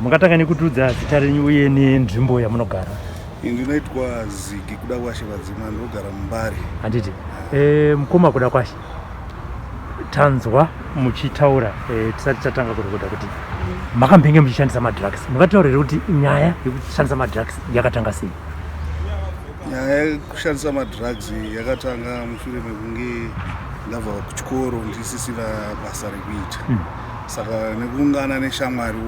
Mungatanga nekutudza zita renyu uye nenzvimbo yamunogara. Ndinoitwa Ziggy kuda kwashe vadzima ndinogara Mbare. Handiti. Mukoma kuda kwashe. Tanzwa muchitaura tisati tatanga kurekota kuti makambenge muchishandisa madrugs. Mungataurira kuti nyaya yekushandisa madrugs yakatanga sei? Nyaya yekushandisa madrugs yakatanga mushure mekunge ndabva kuchikoro ndisisina basa rekuita. Saka nekuungana neshamwari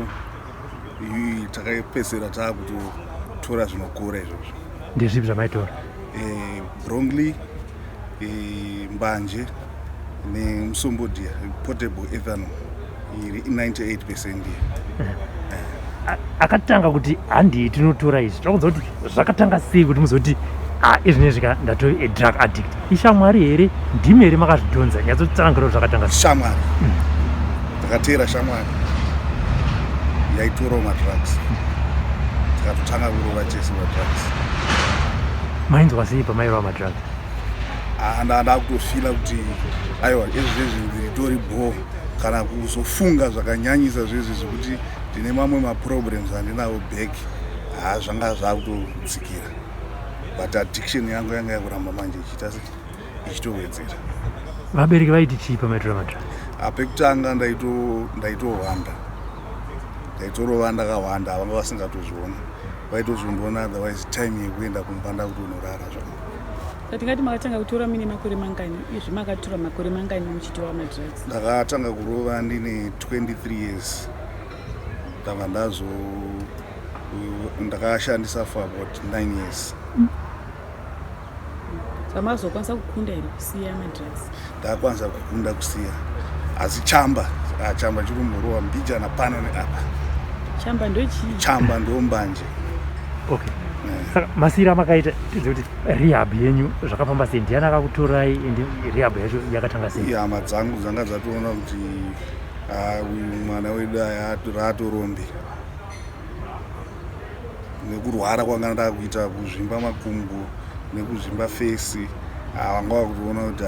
takapedzera takutotora zvinokura izvozvo. Ndezvipi zvamaitora? Brongli, mbanje nemusombodiya portable ethanol iri 98%. Akatanga kuti handi tinotora izvi. Tinokuudza kuti zvakatanga sei kuti muzoti izvinezvi ndato drug addict. Ishamwari here ndimi here makazvidhonza nyatsotsanangirawo zvakatanga sei? Shamwari. Takatera shamwari yaitorawo madrugs. Takatotanga kurova chese madrugs. Mainzwa sei pamairova madrugs? Ndada kutofila kuti aiwa izvezvi ndiritori bho kana kuzofunga zvakanyanyisa zvezvi zvekuti ndine mamwe maproblems andinawo back zvanga zvakutodzikira, but addiction yangu yanga yakuramba manje ichitowedzera. Vabereki vaiti chii pamaitora madrugs? Pekutanga ndaitohwanda ndakahwanda vanga vasingatozviona, vaitozondiona otherwise time yekuenda kumbanda kuti unorara zvako. Tingati makatanga kutora mine makore mangani? Izvi makatora makore mangani muchitora madrugs? Ndakatanga kurova ndine 23 years. Ndabva ndakashandisa for about 9 years. Saka mazokwanisa kukunda here kusiya madrugs? Ndakakwanisa kukunda kusiya, asi chamba chiri murova mbijana pano neapa. Chamba ndochii? Chamba ndombanje. Okay. Saka masira makaita kuti rehab yenyu zvakafamba sei? Ndiani akakutorai ende rehab yacho yakatanga sei? Hama dzangu dzanga dzatoona kuti uyu mwana wedu raatorombe nekurwara kwanga ndakuita, kuzvimba makumbo nekuzvimba fesi. Vanga vakutoona kuti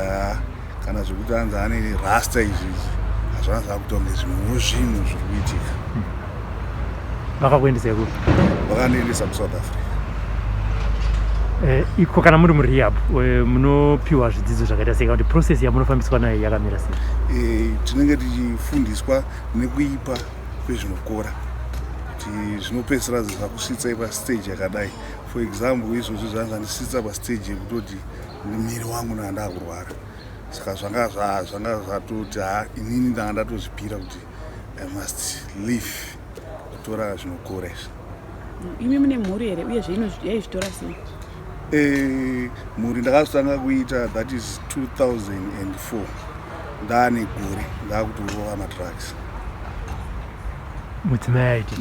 kana zvekuti anzi ane rasta izvizvi hazvana zvakutonge zvimwewo zvinhu zviri kuitika. Vakakuendesa kupi? Vakandiendesa kuSouth Africa. Iko kana muri murehab munopiwa zvidzidzo zvakaita sei, kuti process yamunofambiswa nayo yakamira sei? Tinenge tichifundiswa nekuipa kwezvinokora kuti zvinopedzisira zvakusvitsai pastage yakadai. For example, izvozvo zvanga ndisvitsa pastage yekutoti miri wangu ndandakurwara. Saka zvanga zvatoti inini ndanga ndatozvipira kuti I must leave kutora zvinokora izvi. Imi mune mhuri here uye yaizvitora sei? Mhuri ndakazotanga kuita, that is 2004. Ndaane gore ndakutorova madrugs. Mudzimai aiti?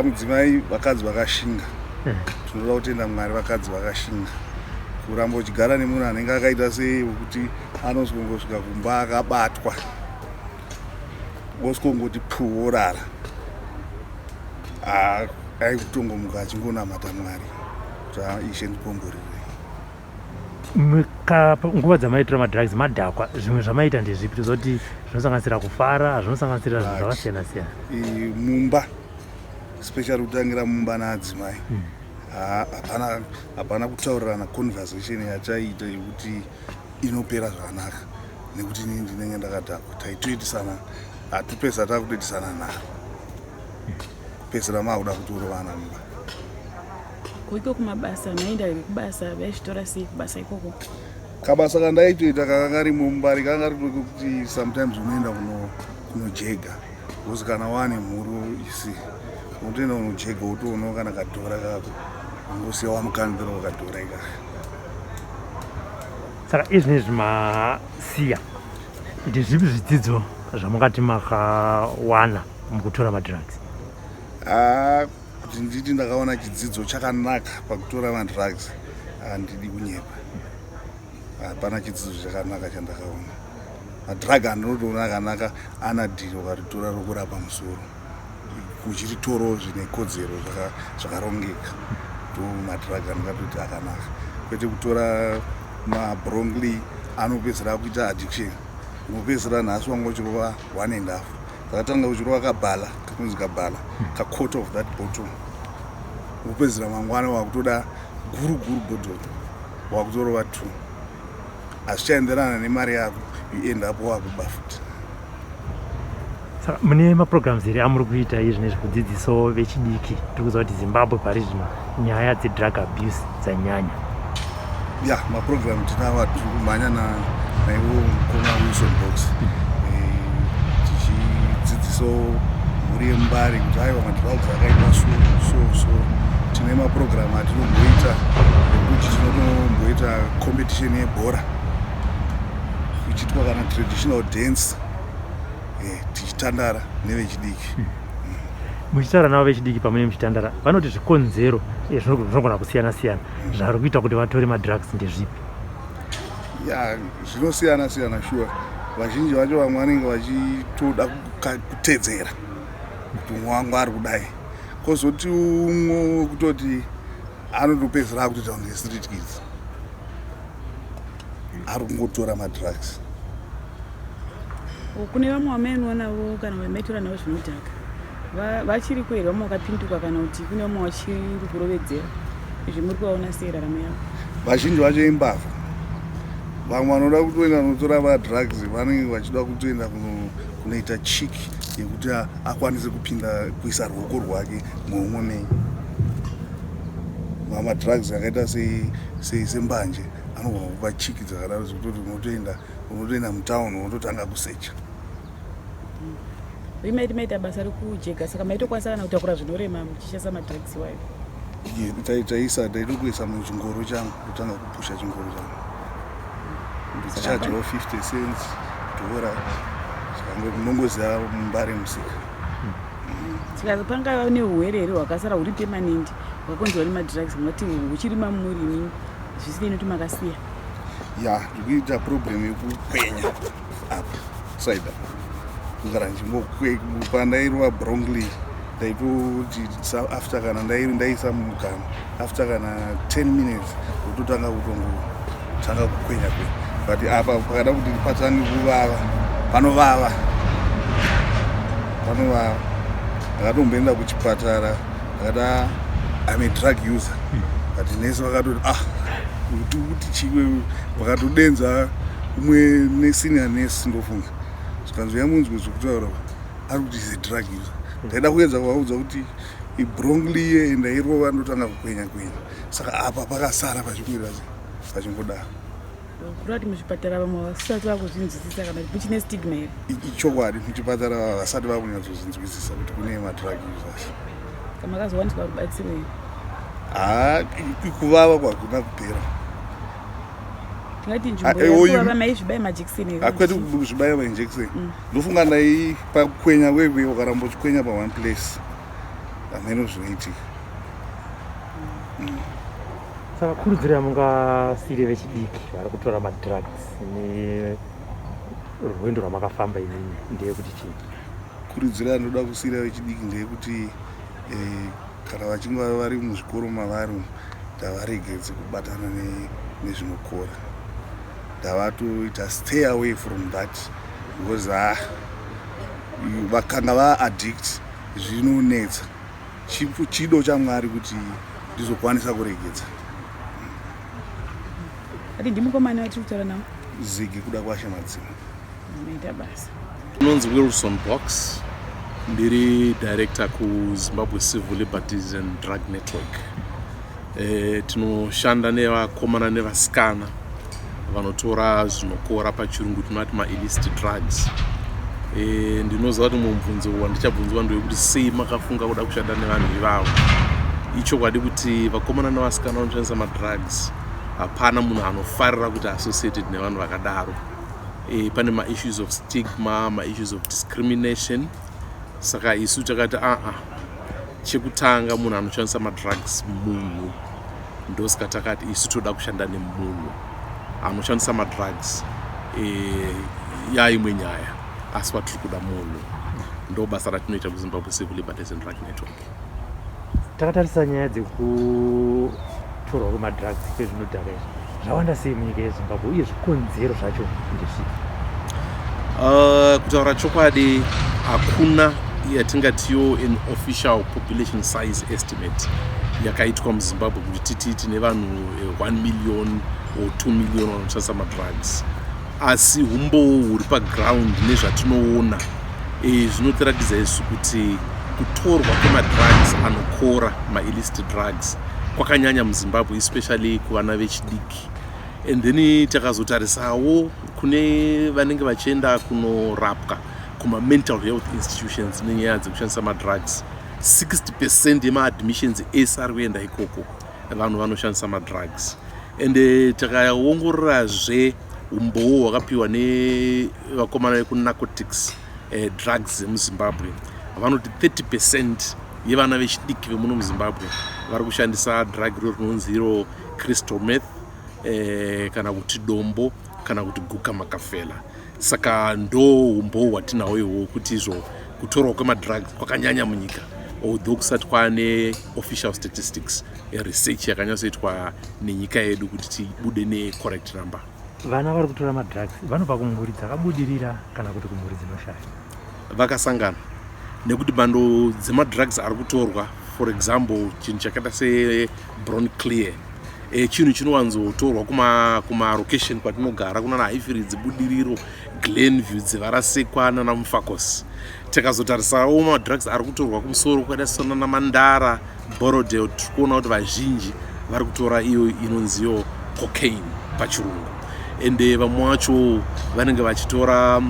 Mudzimai vakadzi vakashinga. Tinoda kutenda Mwari, vakadzi vakashinga. Kuramba uchigara nemunhu anenge akaita sei wekuti anozongosvika kumba akabatwa wosongoti orara, aikutongomuka achingonamata Mwari kuti Ishe ndikomborirei. Nguva dzamaitora madrugs madhakwa, zvimwe zvamaita ndezvipi? Tozoti zvinosanganisira kufara, zvinosanganisira zvinhu zvakasiyana siyana. Mumba especially kutangira mumba naadzimai, hapana kutaurirana conversation yachaita yekuti inopera zvakanaka, nekuti inini ndinenge ndakadhakwa. Taitoitisana, hatupesa takutoitisana naro, kupedzisira makuda kutorovana mumba. Kuiko kumabasa, maenda kubasa, vaizvitora sei kubasa ikoko? Kabasa kandaitoita kanga kari muMbare, kanga kari kuti sometimes unoenda kunojega, because kana wane mhuri isi unotoenda kunojega wotoonawo kana kadhora kako ungosiya wamukandira wakadhora ikaka. Saka izvinezvi masiya, ndezvipi zvidzidzo zvamungati makawana mukutora madrugs? Kuti nditi ndakaona chidzidzo chakanaka pakutora madrugs, handidi kunyepa. Hapana chidzidzo chakanaka chandakaona. Madrug andinotoona akanaka anadhiro ukaritora rokurapa musoro, kuchiritoro zvine kodzero zvakarongeka, ndo madrug andingatoti akanaka. Kwete kutora mabrongli anopedzisira kuita addiction. Unopedzisira nhasi wanga uchirova 1.5, takatanga uchirova kabhala kunzi kabhala quarter of that bottle upedzera mangwana wakutoda guru bottle wakutorova 2 azvichaenderana nemari yako you end up wakuba futi. Saka mune maprograms here amuri kuita izvi nezvekudzidziso vechidiki tiri kuziva kuti Zimbabwe pari zvino nyaya dzedrug abuse dzanyanya. Ya maprogram tinava tiri kumhanya naivo mukoma Wilson Box tichidzidziso mhuri yeMbare kuti aiwa madrugs akaita so tine maprogram atinomboita ekuti tinotomboita competition yebhora ichitwa kana traditional dance tichitandara nevechidiki. Muchitaura navo vechidiki pamwe muchitandara vanoti zvikonzero zvinogona kusiyana siyana zvari kuita kuti vatore madrugs ndezvipi? Ya zvinosiyana sure vazhinji vacho vamwe vanenge vachitoda kutedzera kuti umwe wangu ari kudai kozoti umwe kutoti anotopedzera akutoita kunge street kids ari kungotora madrugs. Kune vamwe vamenoonavo kana vamaitora navo zvinodhaka vachiri kweri vamwe vakapinduka kana kuti kune vamwe vachiri kurovedzera izvi muri kuvaona sei raramo yavo? Vazhinji vacho imbavha vamwe vanoda kutoenda kunotora madrugs vanenge vachida kutoenda kunoita chiki yekuti akwanise kupinda kuisa ruoko rwake muumwe menyu. Madrugs akaita sembanje anogona kupa chiki dzakadaro zvekutoti unotoenda mutauni unototanga kusecha. Maita basa rekujeka saka maitokwanisa kana kutakura zvinorema muchishandisa madrugs wayo? Taitokuisa muchingoro changu kutanga kupusha chingoro changu ndichajawo 50 cents dhora saka munongoziva Mbare musika. Saka pangava neurwere hwakasara huri permanent hwakakonzerwa nemadrugs mati huchiri mamurini zvisinei nekuti makasiya? Ya ndikuita problem yekukwenya apa saida kugara ndichimbopa ndairwa brongli ndaitoti after kana ndaisa mugano after kana 10 minutes kutotanga kutongotanga kukwenya but apa pakada kuti patange kuvava panovava ndakatomboenda kuchipatara ndakati I'm a drug user but nesi vakatoti kuti chiwe vakatodenza umwe nesenior nesi ndofunga zvikanzoya munzwe zvokutaura ari kuti is a drug user. Ndaida kuedza kuvaudza kuti ibrongli iye ndairova ndotanga kukwenya saka apa pakasara pachingodaro kurati muzvipatara vamwe vasati vakuzvinzwisisa kana kuti muchine stigma here? Ichokwadi muchipatara vasati vakunyatsozinzwisisa kuti kune madrug users. Kamakazowaniswa rubatsiro here? Kuvava kwakuna kupera. Tingati nzvimbo yakuvava maizvibaya majekiseni? Hakwete kuzvibaya majekiseni. Ndofunga ndai pakukwenya kwekwe ukarambochikwenya pa one place ameno zvinoitika. Saka kurudziro yamungasiyire vechidiki vari kutora madrugs nerwendo rwamakafamba inini ndeyekuti chii? Kurudziro yandinoda kusiyira vechidiki ndeyekuti kana vachinge vari muzvikoro mavari ndavaregedze kubatana nezvinokora ndavatoita stay away from that because vakanga vaaddict zvinonetsa chido chaMwari kuti ndizokwanisa kuregedza. Ati ndimukomani watiri kutaura nawo? Ziggy kuda kwasha madzima. Maita basa. Nonzi Wilson Box, ndiri director ku Zimbabwe Civil Liberties and Drug Network. Tinoshanda nevakomana nevasikana vanotora zvinokora pachirungu tinoti illicit drugs. Ndinoziva kuti mubvunzo wandichabvunzwa ndewekuti sei makafunga kuda kushanda nevanhu ivavo. Ichokwadi kuti vakomana nevasikana vanoshandisa madrugs hapana munhu anofarira kuti associated nevanhu vakadaro. Pane ma-issues of stigma, ma-issues of discrimination. Saka isu takati chekutanga munhu anoshandisa madrugs munhu ndosaka takati isu toda kushanda nemunhu anoshandisa madrugs yaimwe nyaya asi patiri kuda munhu ndo basa ratinoita kuZimbabwe Civil Liberties and Drug Network. Takatarisa nyaya dzekutorwa kwemadrugs kwezvinodhaka izvi zvawanda sei munyika yeZimbabwe uye zvikonzero zvacho ndezvipi? Kutaura chokwadi hakuna yatingatiyo an official population size estimate yakaitwa muZimbabwe kuti tine vanhu 1 million or 2 million vanoshandisa madrugs, asi umbowo huri paground nezvatinoona zvinotiratidza isu kuti kutorwa kwemadrugs anokora ma-illicit drugs kwakanyanya muZimbabwe, especially kuvana vechidiki. And then takazotarisawo kune vanenge vachienda kunorapwa kuma-mental health institutions nenyaya dzekushandisa madrugs. 60% yema-admissions ese ari kuenda ikoko vanhu vanoshandisa madrugs. And takaongororazve umbowo hwakapiwa nevakomana vekunarcotics drugs muZimbabwe, vanoti 30% yevana vechidiki vemuno muZimbabwe vari kushandisa drug iro rinonzi iro crystal meth kana kuti dombo kana kuti guka makafela. Saka ndo umbowo hwatinahwo ihwo kuti izvo kutorwa kwemadrugs kwakanyanya munyika, although kusati kwane official statistics research yakanyatsoitwa nenyika yedu kuti tibude ne-correct number. Vana vari kutora madrugs vanobva kumhuri dzakabudirira kana kuti kumhuri dzinoshaya? Vakasangana, nekuti mhando dzemadrugs ari kutorwa, for example chinhu chakaita sebron clear, chinhu chinowanzotorwa kuma-location kwatinogara kuna naHighfields, Budiriro, Glenview, Dzevarasekwa nanaMufakos. Takazotarisawo madrugs ari kutorwa kumusoro kwakaita sona naMandara, Borodale, tirikuona kuti vazhinji vari kutora iyo inonziyo cocaine pachirungu. And vamwe vacho vanenge vachitora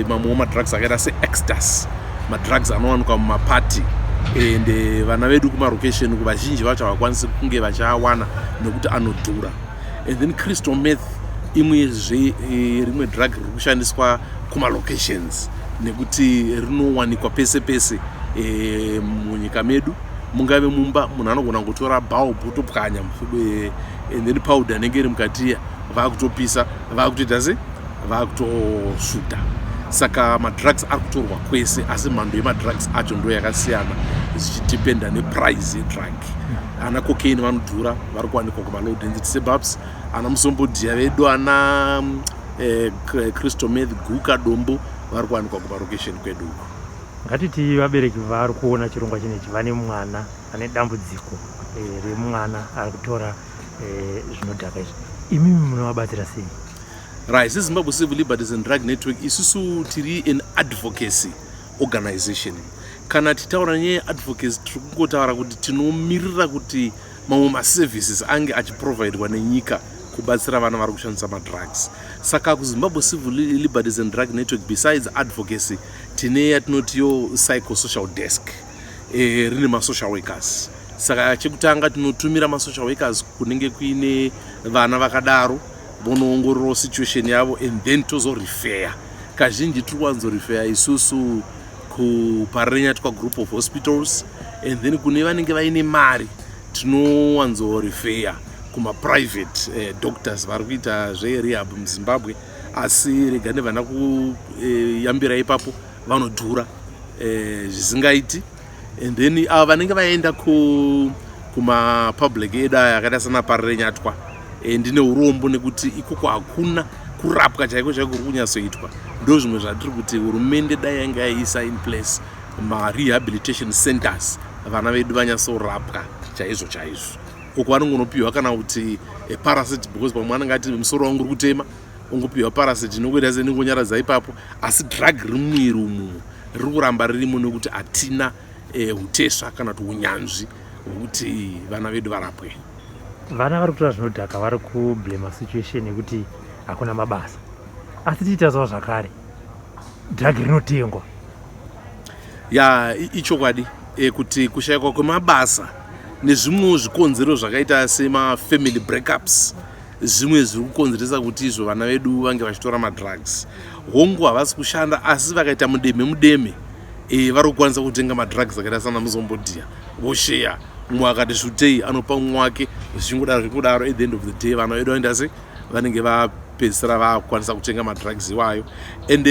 mamwewo madrugs akaita se-ecstasy, madrugs anowanikwa mumapati. And vana vedu kumarokesheni vazhinji vacho havakwanisi kunge vachiawana nekuti anodhura. And then crystal meth imwezve rimwe drug riri kushandiswa kumalocations nekuti rinowanikwa pese pese munyika medu. Mungave mumba munhu anogona kutora bulb otopwanya and then powder inenge iri mukati vakutopisa vakutoita se vakutosvuta. Saka madrugs ari kutorwa kwese, asi mhando yemadrugs acho ndo yakasiyana zvichidependa neprice yedrug. Ana cocaine vanodhura, vari kuwanikwa kuma-low density suburbs. Ana musombodhiya vedu, ana crystal meth, guka, dombo vari kuwanikwa kumarokesheni kwedu uko. Ngatiti vabereki vari kuona chirongwa chinechi vane mwana ane dambudziko remwana ari kutora zvinodhaka izvi, imi munovabatsira sei? Right, Zimbabwe Civil Liberties and Drug Network isusu tiri an advocacy organization. Kana titaura neadvocacy tiri kungotaura kuti tinomirira kuti mamwe maservices ange achiprovidwa nenyika kubatsira vana vari kushandisa madrugs. Saka kuZimbabwe Civil Liberties and Drug Network, besides advocacy, tine yatinotiyo psychosocial desk rine masocial workers. Saka chekutanga tinotumira masocial workers kunenge kuine vana vakadaro vonoongorora situation yavo, and then tozorefer. Kazhinji tiri kuwanzorefer isusu kuparenya group of hospitals, and then kune vanenge vaine mari tinowanzorefer kuma-private doctors vari kuita zverehab muZimbabwe, asi rega nevana kuyambira ipapo vanodhura zvisingaiti. And then ava vanenge vaenda kuma-public aid aya akaita sanaparenyatwa, ndine urombo nekuti ikoko hakuna kurapwa chaiko chaiko kuri kunyatsoitwa. Ndo zvimwe zvatiri kuti hurumende dai yanga yaisa in place ma-rehabilitation centers, vana vedu vanyatsorapwa chaizvo chaizvo. Uko vanongonopiwa kana kuti parasite, because pamwe anenge ati musoro wangu uri kutema, ungopiwa parasite inokuita senongonyaradza ipapo, asi drug riri mumwiri umu riri kuramba ririmo nekuti hatina utesva kana kuti unyanzvi hwekuti vana vedu varapwe. Vana vari kutora zvinodhaka vari kublema situation yekuti hakuna mabasa, asi tichitazawo zvakare drug rinotengwa. Ya ichokwadi kuti kushayikwa kwemabasa nezvimwewo zvikonzero zvakaita sema-family breakups zvimwe zviri kukonzeresa kuti izvo vana vedu vange vachitora madrugs. Hongu havasi kushanda, asi vakaita mudeme vari kukwanisa kutenga madrugs akaita sana muzombodhiya vosheya. Mumwe akati svutei anopa mumwe wake, zvichingodaro at the end of the day vana vedu vaenda se vanenge vapedzisira vakukwanisa kutenga madrugs iwayo. And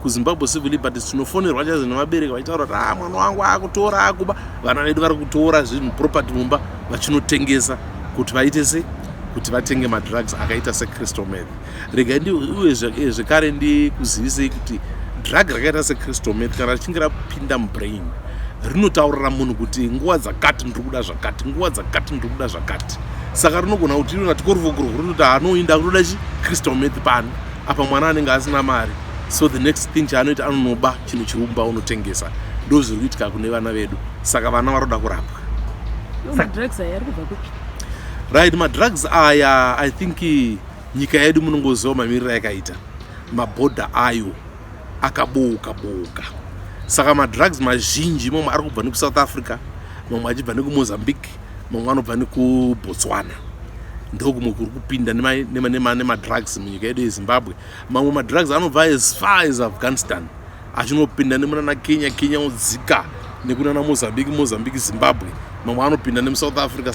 kuZimbabwe Civil Liberties tinofonerwa chaizvo nevabereki vachitaura kuti mwana wangu akutora akuba. Vana vedu vari kutora zvinhu property mumba vachinotengesa kuti vaite se kuti vatenge madrugs akaita se-crystal meth. Rega uye zvekare ndikuzivisei kuti drug rakaita secrystal meth kana richinge rapinda mubrain rinotaurira munhu kuti nguva dzakati ndiri kuda zvakati, nguva dzakati ndiri kuda zvakati. Saka rinogona kuti rinoti koruvogorwo rinoti anoinda kutoda crystal meth pano apa mwana anenge asina mari, so the next thing chaanoita anonoba chinhu chirumba unotengesa. Ndo zviri kuitika kune vana vedu, saka vana varoda kurapwa. Right, madrugs aya I think nyika yedu munongoziva mamiriro yakaita, mabhodha ayo akabouka. Saka madrugs mazhinji mamwe ari kubva nekusouth Africa, mamwe achibva nekumozambique, mamwe anobva nekubotswana. Ndokumwe kuri kupinda nemadrugs munyika yedu yezimbabwe. Mamwe madrugs anobva as far as Afghanistan achinopinda nemunana Kenya odzika nekunana Mozambique, Zimbabwe. Mamwe anopinda nemusouth Africa,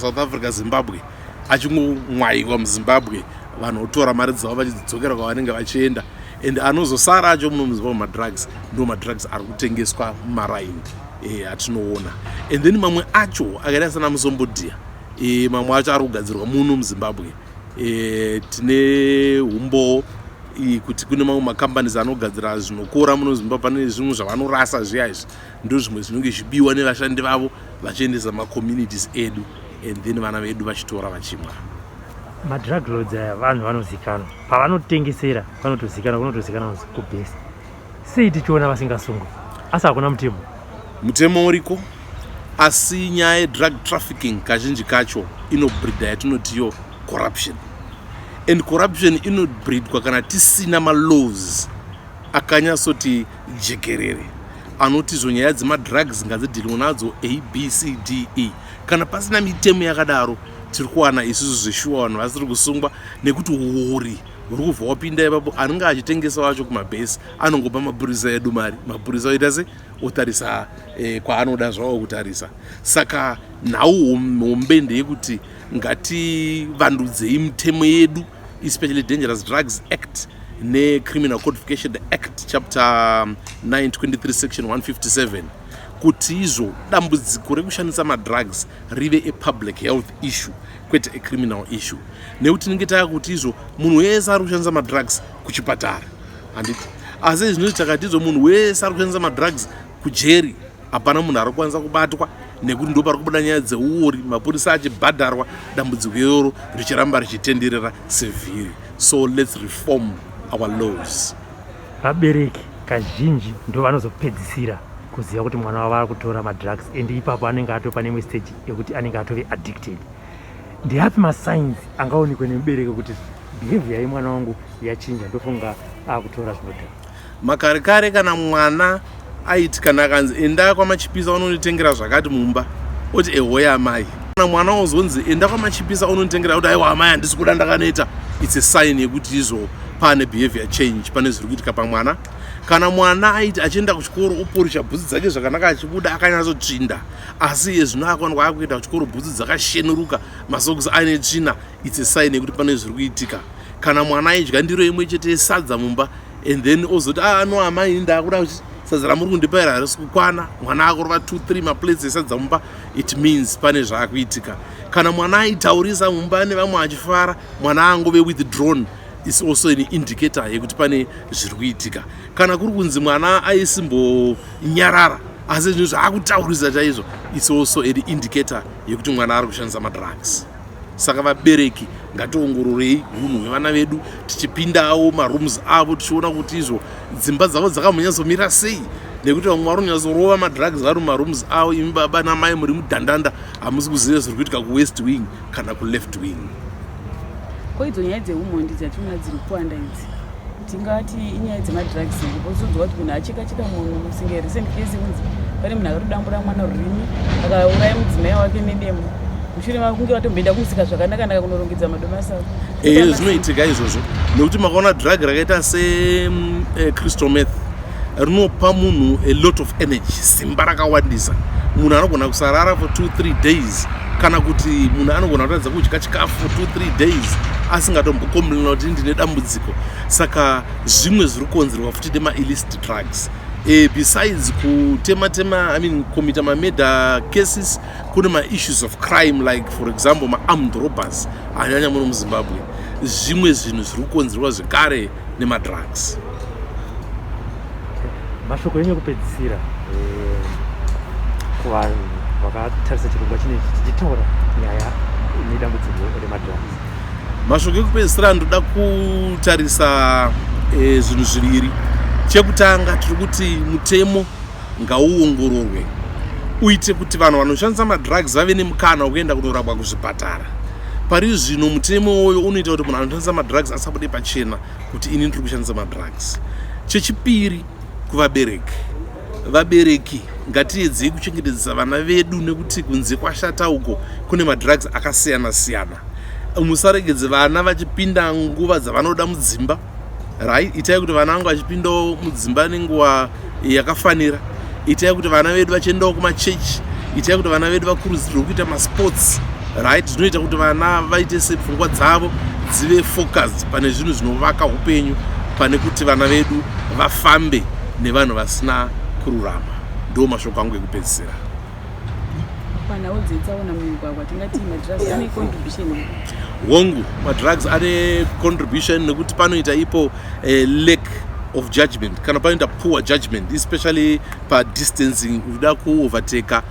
Zimbabwe achingomwayiwa muZimbabwe, vanhu otora mari dzavo vachidzokera kwavanenge vachienda. And anozosara acho muno muZimbabwe madrugs ndo madrugs ari kutengeswa mumaraini atinoona. And then mamwe acho akaita sana musombodhia, mamwe acho ari kugadzirwa muno muZimbabwe. Tine humbo kuti kune mamwe makambanies anogadzira zvinokora muno Zimbabwe, pane zvinhu zvavanorasa zviya izvi ndo zvimwe zvinenge zvibiwa nevashandi vavo vachiendesa macommunities edu, and then vana vedu vachitora vachimwa. Madrug lords aya vanhu vanozikanwa, pavanotengesera vanotozikanwa, kunotozikanwa kubhesi. Sei tichiona vasingasungwa? Asi hakuna mutemo uriko, asi nyaya yedrug trafficking kazhinji kacho inobreedha yatinotiyo corruption. And corruption inobreedwa kana tisina malaws akanyatsoti jekerere anoti nyaya dzemadrugs ngadzidhilwe nadzo ABCDE. Kana pasina mitemo yakadaro tiri kuwana isusu zveshuwa vanhu vasiri kusungwa, nekuti uori huri kubva wapinda ipapo. Anenge achitengesa wacho kumabhesi anongopa mapurisa edu mari, mapurisa oita se otarisa kwaanoda zvawo kutarisa. Saka nhau hombe ndeyekuti ngativandudzei mitemo yedu, especially Dangerous Drugs Act neCriminal Codification Act chapter 923 section 157, kuti izvo dambudziko rekushandisa madrugs rive a public health issue kwete a criminal issue. Nekuti tinenge taka kuti izvo munhu wese ari kushandisa madrugs kuchipatara handiti, asi zvinoti takati izvo munhu wese ari kushandisa madrugs kujeri hapana munhu ari kukwanisa kubatwa, nekuti ndo pari kubuda nyaya dzeuori, mapurisa achibhadharwa, dambudziko iroro richiramba richitenderera sevhiri. So let's reform our laws. Vabereki kazhinji ndo vanozopedzisira kuziva kuti mwana wavo ari kutora madrugs, and ipapo anenge atopa nemwe stage yekuti anenge atove addicted. Ndeapi masigns angaonekwe nemubereki kuti behavior yemwana wangu yachinja, ndofunga akutora zvinodhaka? Makare kana mwana aiti kana akanzi enda kwamachipisa unonditengera zvakati mumba, oti ehoya amai. Kana mwana ozonzi enda kwamachipisa unonditengera kuti aiwa amai handisi kuda ndakanoita, it's a sign yekuti izvo pane behavior change, pane zviri kuitika pamwana. Kana mwana aiti achienda kuchikoro oporisha bhutsi dzake zvakanaka achibuda akanyatsotsvinda, asi iye zvino akwanwa akuenda kuchikoro bhutsi dzakashenuruka, masokisi aine tsvina, it's a sign yekuti pane zviri kuitika. Kana mwana aidya ndiro imwe chete yesadza mumba, and then ozoti no amai ndakuda kuti sadza ramuri kundipaira harisi kukwana, mwana akorova 2-3 maplates esadza mumba, it means pane zvaakuitika. Kana mwana aitaurisa mumba nevamwe achifara, mwana angove withdrawn, is also an indicator yekuti pane zviri kuitika. Kana kuri kunzi mwana aisimbonyarara asi zvinhu zvaakutaurisa chaizvo, it's also an indicator yekuti mwana ari kushandisa madrugs. Saka vabereki ngationgororei unhu hwevana vedu, tichipindawo marooms avo tichiona kuti izvo dzimba dzavo dzakamhonyatsomira sei, nekuti vamwe vari kunyatsorova madrugs vari mumarooms avo. Imi baba namai muri mudhandanda hamusi kuziva zviri kuitika kuwest wing kana kuleft wing. Koidzo nyaya dzeumondi dzatinoona dziri kuwanda idzi, tingati inyaya dzemadrugs. Pozodzwa kuti munhu acheka munhu musinge recent case kunzi pane munhu akatodambura mwana rurimi akauraya mudzimai wake nedemo, mushure makunge vatomboenda kumusika zvakanaka kunorongedza madomasi avo. Zvinoitika izvozvo nekuti makaona drug rakaita secrystal meth rinopa munhu a lot of energy, simba rakawandisa. Munhu anogona kusarara for 2-3 days, kana kuti munhu anogona kutadza kudya chikafu for 2-3 days asingatombokomblena kuti ndine dambudziko. Saka zvimwe zviri kukonzerwa futi nema-illicit drugs. Besides kumita ma-murder cases, kune ma-issues of crime like for example ma-armed robbers anyanya muno muZimbabwe. Zvimwe zvinhu zviri kukonzerwa zvekare nema-drugs. mashoko yenyu ekupedzisira kuvanhu vakatarisa chirongwa chinechi chichitaura nyaya nedambudziko remadrugs. Mashoko ekupedzisira ndoda kutarisa zvinhu zviviri. Chekutanga tiri kuti mutemo ngauongororwe uite kuti vanhu vanoshandisa madrugs vave nemukana wekuenda kunorapwa kuzvipatara. Pari zvino mutemo uyu unoita kuti munhu anoshandisa madrugs asabude pachena kuti ini ndiri kushandisa madrugs. Chechipiri, kuvabereki ngatiedzei kuchengetedza vana vedu nekuti kunze kwashata uko kune madrugs akasiyana siyana. Musaregedze vana vachipinda nguva dzavanoda mudzimba. Right? Itai kuti vana vangu vachipinda mudzimba nenguva yakafanira. Itai kuti vana vedu vachiendawo kumachechi. Itai kuti vana vedu vakurudzirwe kuita masports. Right? Zvinoita kuti vana vaite sepfungwa dzavo dzive focused pane zvinhu zvinovaka upenyu pane kuti vana vedu vafambe nevanhu vasina kururama. Ndo mashoko angu ekupedzisira. Panhau dzetsaona mumigwagwa tingati madrugs ane contribution. Hongu, madrugs ane contribution nekuti panoita ipo lack of judgment kana panoita poor judgment, especially pa distancing, uchida kuovertake,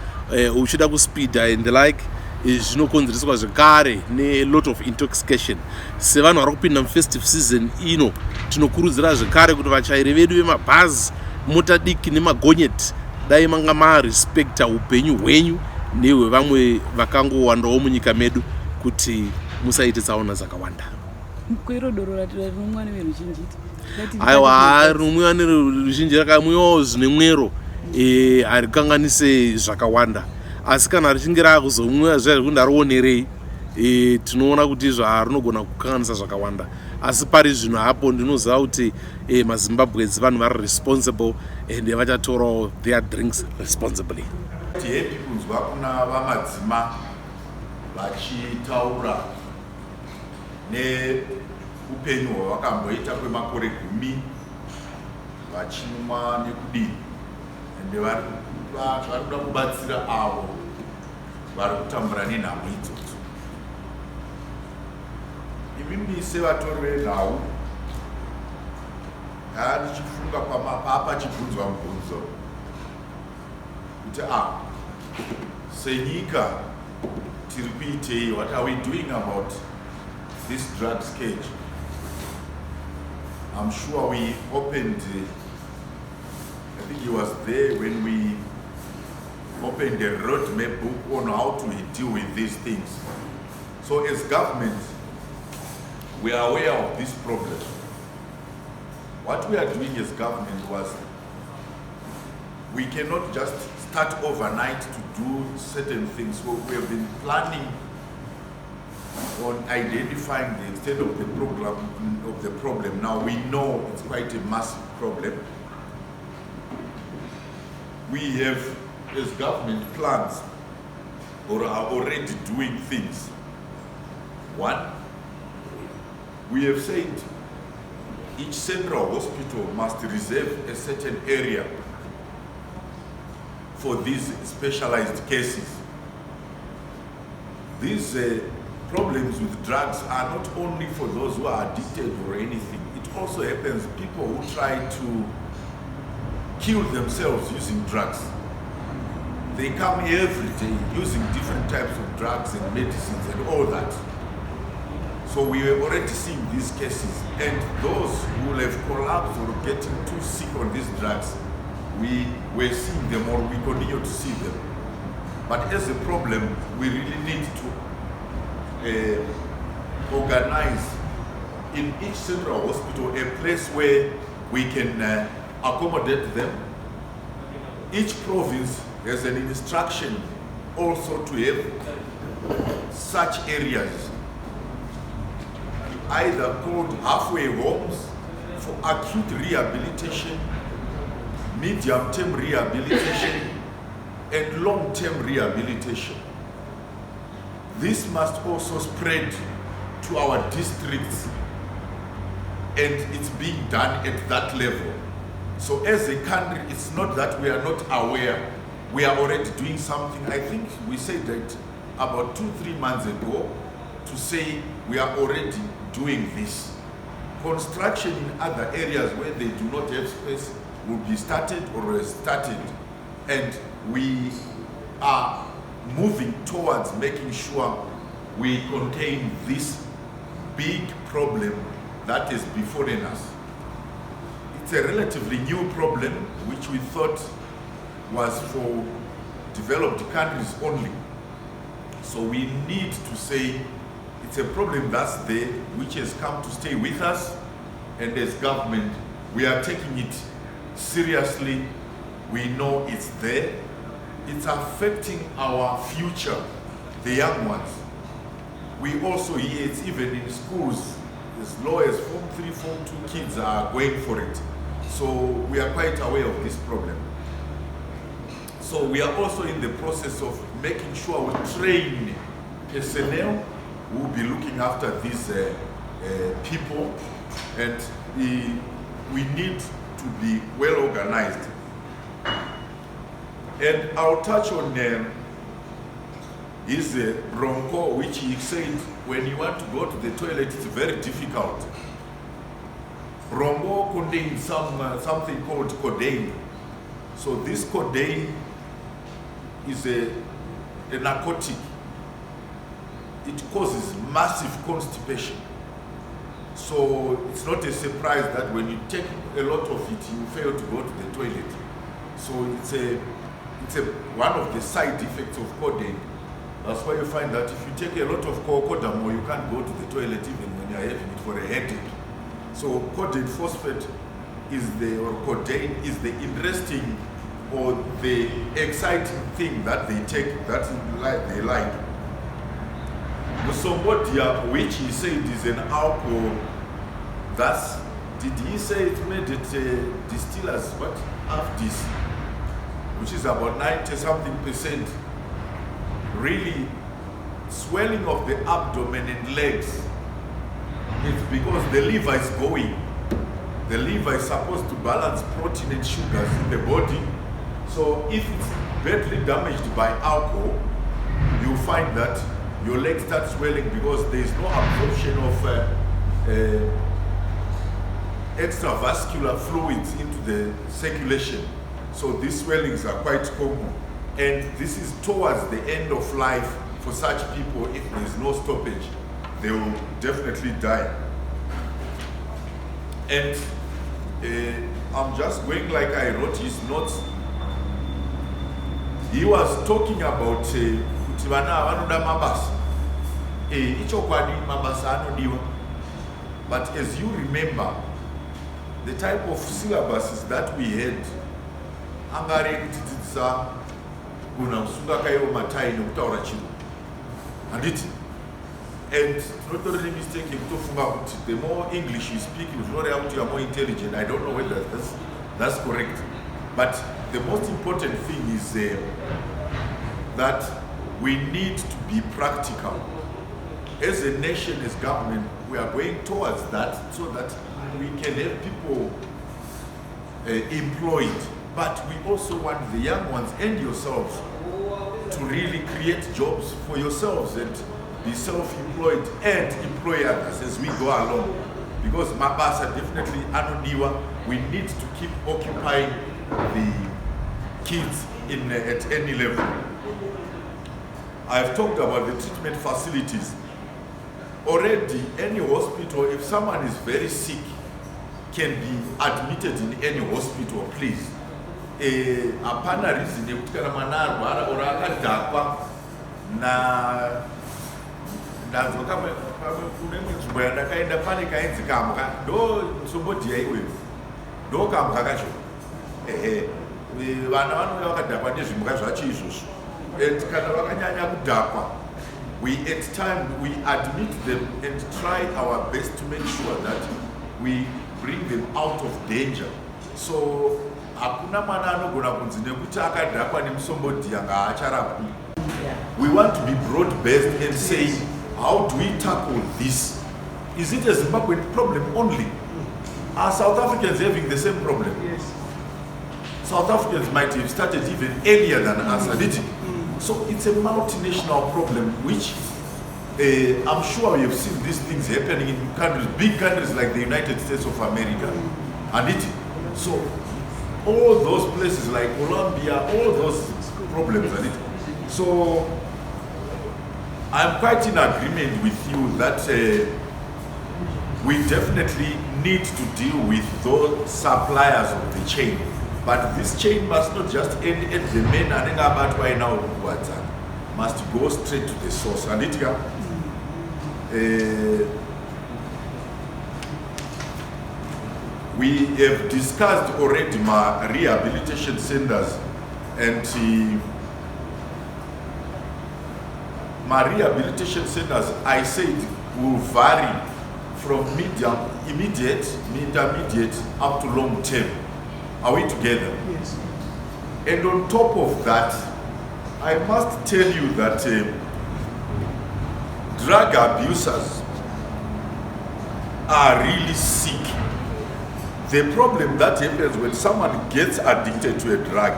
uchida kuspeeda and the like. Zvinokonzereswa zvekare ne lot of intoxication. Sevanhu vari kupinda mufestive season ino tinokurudzira zvekare kuti vachairi vedu vemabhazi, mota diki nemagonyeti dai manga marespekta upenyu hwenyu nehwevamwe vakangowandawo munyika medu kuti musaite tsaona dzakawanda. Kwiro doro rinomwiwa neveruzhinji. Aiwa, rinomwiwa neruzhinji rakamwiwawo zvine mwero harikanganise zvakawanda. Asi kana richinge rakuzomwiwa zvairi kundarionerei, tinoona kuti zvarinogona kukanganisa zvakawanda. Asi pari zvino hapo ndinoziva kuti maZimbabweans vanhu vari responsible and vachatorawo their drinks responsibly. Happy kunzwa kuna vamadzima vachitaura neupenyu hwavakamboita kwemakore 10 vachimwa nekudini, ende vari kuda kubatsira avo vari kutambura nenhamo idzodzo. Imimi sevatori venhau ndichifunga pamapa chibvunzwa mubvunzo kuti senyika tiri kuitei, what are we doing about this drug scourge? I'm sure we opened, I think he was there when we opened a roadmap book on how to deal with these things. So as government, we are aware of this problem. What we are doing as government was, we cannot just start overnight to do certain things. So we have been planning on identifying the extent of the problem. Now we know it's quite a massive problem. We have, as government, plans or are already doing things. One, we have said each central hospital must reserve a certain area for these specialized cases. These problems with drugs are not only for those who are addicted or anything. It also happens people who try to kill themselves using drugs. They come every day using different types of drugs and medicines and all that. So we have already seen these cases, and those who have collapsed or getting too sick on these drugs, we were seeing them or we continue to see them. But as a problem, we really need to organize in each central hospital a place where we can accommodate them. Each province has an instruction also to have such areas, either called halfway homes for acute rehabilitation, medium-term rehabilitation, and long-term rehabilitation. This must also spread to our districts, and it's being done at that level. So as a country, it's not that we are not aware, we are already doing something. I think we said that about 2-3 months ago, to say we are already doing this. Construction in other areas where they do not have space, will be started or has started, and we are moving towards making sure we contain this big problem that is befallen us. It's a relatively new problem which we thought was for developed countries only. So we need to say it's a problem that's there, which has come to stay with us, and as government, we are taking it seriously. We know it's there. It's affecting our future, the young ones. We also hear it's even in schools, as low as Form 3, Form 2 kids are going for it. So we are quite aware of this problem. So we are also in the process of making sure we train personnel who will be looking after these people, and we need to be well organized. And I'll touch on his bronco, which he said when you want to go to the toilet, it's very difficult. Bronco contains something called codeine. So this codeine is a narcotic. It causes massive constipation. So it's not a surprise that when you take a lot of it, you fail to go to the toilet. So it's one of the side effects of codeine. That's why you find that if you take a lot of codamol, you can't go to the toilet even when you are having it for a headache. So codeine phosphate or codeine is the interesting or the exciting thing that they take, that they like. Musombodia, which he said is an alcohol, did he say it made it distillers, what, half this, which is about 90-something%. Really, swelling of the abdomen and legs, it's because the liver is going. The liver is supposed to balance protein and sugars in the body. So if it's badly damaged by alcohol, you find that your legs start swelling because there is no absorption of extravascular fluids into the circulation. So these swellings are quite common. And this is towards the end of life for such people. If there is no stoppage, they will definitely die. And I'm just going like I wrote his notes. He was talking about kuti vana vanoda mabasa. Ichokwadi mabasa anodiwa. But as you remember, the type of syllabuses that we had, angare kutitsa kuna usunga kayo matai nekutaura chiro. Handiti. And not only mistake the more English you speak, you know that you are more intelligent. I don't know whether that's correct. But the most important thing is that we need to be practical. As a nation, as government, we are going towards that so that we can have people employed. But we also want the young ones and yourselves to really create jobs for yourselves and be self-employed and employ others as we go along. Because mabasa definitely anodiwa, we need to keep occupying the kids at any level. I've talked about the treatment facilities. Already, any hospital, if someone is very sick, can be admitted in any hospital, please. Apana reason yekuti kana mwana arwara or akadhakwa ndanzwa kama kune nzvimbo yandakaenda pane kainzi kamwa ndo Sombodia iwewe ndo kamwa kacho vana vanouya vakadhakwa nezvimbuka zvacho izvozvo, and kana vakanyanya kudhakwa, at time we admit them and try our best to make sure that we bring them out of danger. So hakuna mwana anogona kunzi nekuti akadhakwa neMusombodia ngaacharapwi. We want to be broad-based and say, how do we tackle this? Is it a Zimbabwean problem only? Are South Africans having the same problem? Yes. South Africans might have started even earlier than us, did it? So it's a multinational problem, which I'm sure you have seen these things happening in countries, big countries like the United States of America, and it. So all those places like Colombia, all those problems. So I'm quite in agreement with you that we definitely need to deal with those suppliers of the chain. But this chain must not just end at the main and about why now must go straight to the source. And we have discussed already my rehabilitation centers, and my rehabilitation centers, I said, will vary from medium, immediate, intermediate, up to long term. Are we together? Yes. And on top of that, I must tell you that drug abusers are really sick. The problem that happens when someone gets addicted to a drug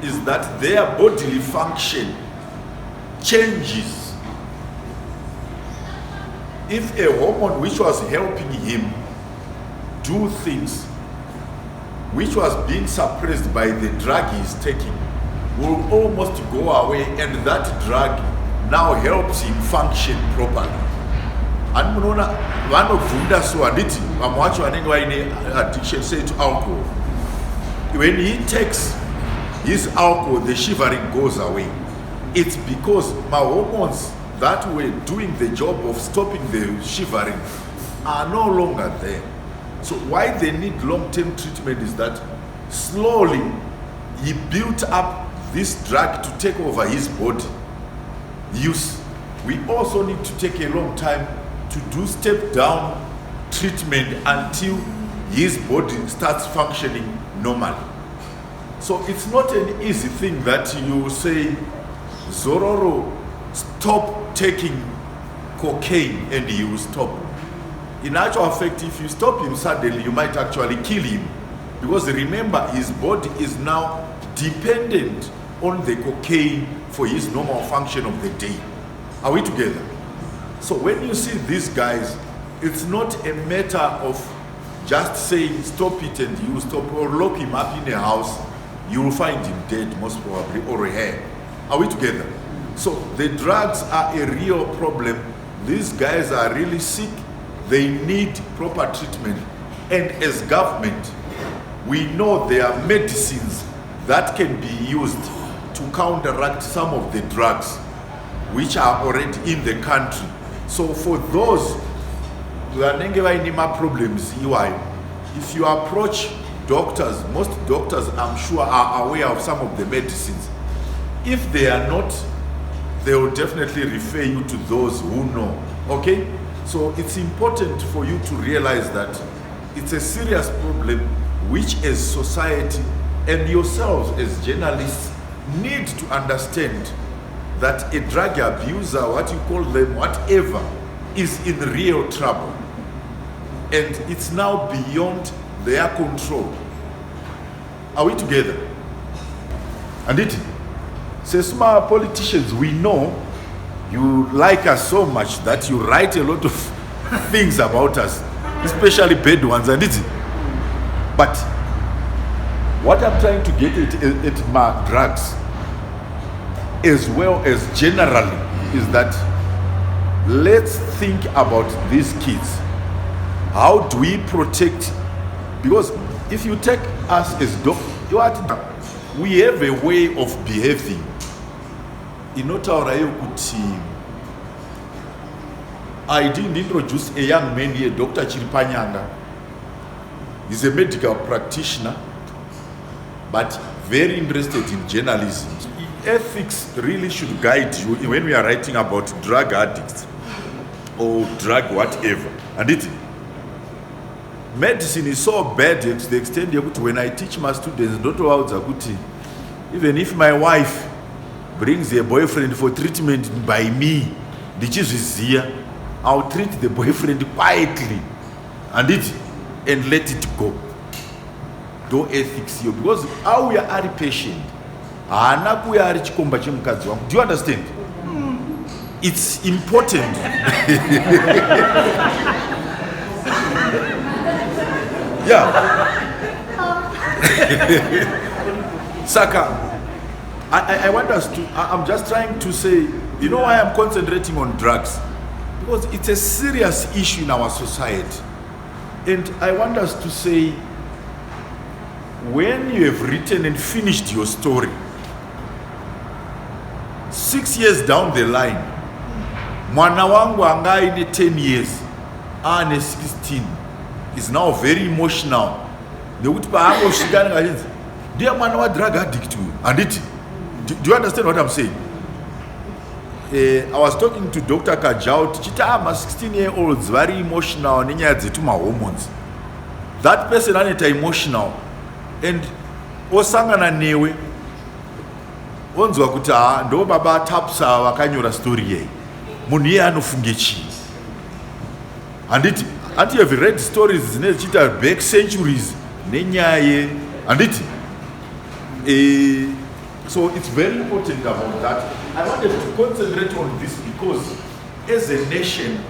is that their bodily function changes. If a hormone which was helping him do things which was being suppressed by the drug he's taking will almost go away, and that drug now helps him function properly. And munoona vanobvunda so handiti vamwe vacho vanenge vaine addiction say to alcohol, when he takes his alcohol the shivering goes away. It's because my hormones that were doing the job of stopping the shivering are no longer there. So why they need long-term treatment is that slowly he built up this drug to take over his body use. We also need to take a long time to do step-down treatment until his body starts functioning normally. So it's not an easy thing that you say, Zororo, stop taking cocaine and he will stop. In actual fact, if you stop him suddenly, you might actually kill him. Because remember, his body is now dependent on the cocaine for his normal function of the day. Are we together? So when you see these guys, it's not a matter of just saying stop it and you stop, or lock him up in a house, you will find him dead most probably, or a hair. Are we together? So the drugs are a real problem. These guys are really sick. They need proper treatment. And as government, we know there are medicines that can be used to counteract some of the drugs which are already in the country. So for those who are nema problems, if you approach doctors, most doctors I'm sure are aware of some of the medicines. If they are not, they will definitely refer you to those who know. Okay? So it's important for you to realize that it's a serious problem which as society and yourselves as journalists need to understand that a drug abuser, what you call them, whatever, is in real trouble. And it's now beyond their control. Are we together? And it says, smart politicians, we know you like us so much that you write a lot of things about us, especially bad ones, and it. But what I'm trying to get at my drugs, as well as generally, is that let's think about these kids. How do we protect? Because if you take us as doctors, we have a way of behaving. I didn't introduce a young man here, Dr. Chiripanyanga. He's a medical practitioner, but very interested in journalism. Ethics really should guide you when we are writing about drug addicts or drug whatever. And medicine is so bad to the extent that when I teach my students, even if my wife brings a boyfriend for treatment by me, I'll treat the boyfriend quietly and let it go. Do ethics here, because how we are patient. Do you understand? It's important. Yeah. Saka, I want us to, I'm just trying to say, you know why I'm concentrating on drugs? Because it's a serious issue in our society. And I want us to say, when you have written and finished your story, 6 years down the line, mwana wangu anga aine 10 years, ane 16, is now very emotional. Nekuti paangosvika ngachinzi ndiye mwana wa drug addict uyu. Handiti, do you understand what I'm saying? I was talking to Dr. Kajau, tichiti 16-year-olds very emotional nenyaya dzetu hormones. That person aneta emotional and osangana newe onzwa kuti ndo baba tapsa vakanyora story yei. Munhu iye anofunge chii? Handiti, you have read stories dzine dzichiita back centuries nenyaya, handiti? So it's very important about that. I wanted to concentrate on this because as a nation,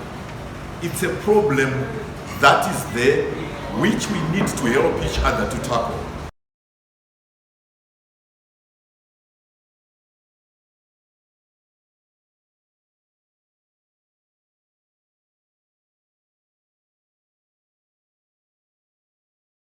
it's a problem that is there which we need to help each other to tackle.